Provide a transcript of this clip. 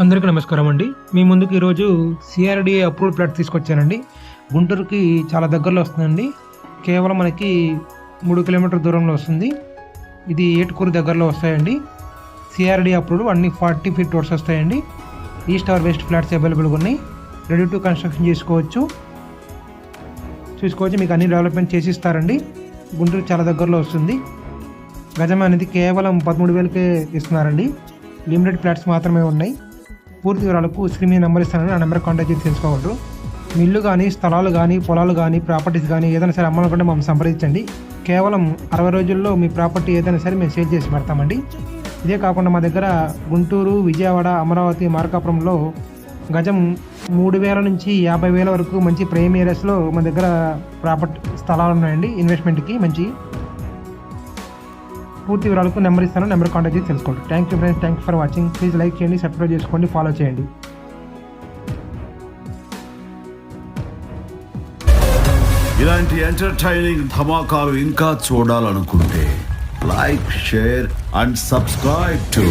అందరికీ నమస్కారం అండి. మీ ముందుకు ఈరోజు సిఆర్‌డిఏ అప్రూవ్డ్ ప్లాట్ తీసుకొచ్చానండి. గుంటూరుకి చాలా దగ్గరలో వస్తుందండి. కేవలం మనకి 3 కిలోమీటర్ దూరంలో వస్తుంది. ఇది ఏటుకూరు దగ్గరలో వస్తాయండి. సిఆర్‌డిఏ అప్రూవ్డ్ అన్ని 40 ఫీట్ రోడ్స్ వస్తాయండి. ఈస్ట్ ఆర్ వెస్ట్ ఫ్లాట్స్ అవైలబుల్గా ఉన్నాయి. రెడీ టు కన్స్ట్రక్షన్ చూసుకోవచ్చు. మీకు అన్ని డెవలప్మెంట్ చేసి ఇస్తారండి. గుంటూరు చాలా దగ్గరలో వస్తుంది. గజం అనేది కేవలం 13,000కే ఇస్తున్నారండి. లిమిటెడ్ ఫ్లాట్స్ మాత్రమే ఉన్నాయి. పూర్తి వివరాలకు స్క్రీన్ మీద నెంబర్ ఇస్తానని ఆ నెంబర్ కాంటాక్ట్ చేసి తెలుసుకోగలరు. మీ ఇల్లు కానీ, స్థలాలు కానీ, పొలాలు కానీ, ప్రాపర్టీస్ కానీ ఏదైనా సరే అమ్మాలనుకుంటే మమ్మల్ని సంప్రదించండి. కేవలం 60 రోజుల్లో మీ ప్రాపర్టీ ఏదైనా సరే మేము సేల్ చేసి పెడతామండి. ఇదే కాకుండా మా దగ్గర గుంటూరు, విజయవాడ, అమరావతి, మార్కాపురంలో గజం 3,000 నుంచి 50,000 వరకు మంచి ప్రైమ్ ఏరియాస్లో మా దగ్గర ప్రాపర్టీ స్థలాలు ఉన్నాయండి. ఇన్వెస్ట్మెంట్కి మంచి. పూర్తి వివరాలకు నెంబర్ ఇస్తాను, నెంబర్ కాంటాక్ట్ చేసి తెలుసుకోండి. Thank you friends, thank you for watching. Please like చేయండి, సబ్స్క్రైబ్ చేసుకోండి, ఫాలో చేయండి. ఇలాంటి ఎంటర్టైనింగ్ ధమాకాలు ఇంకా చూడాలనుకుంటే like, share and subscribe to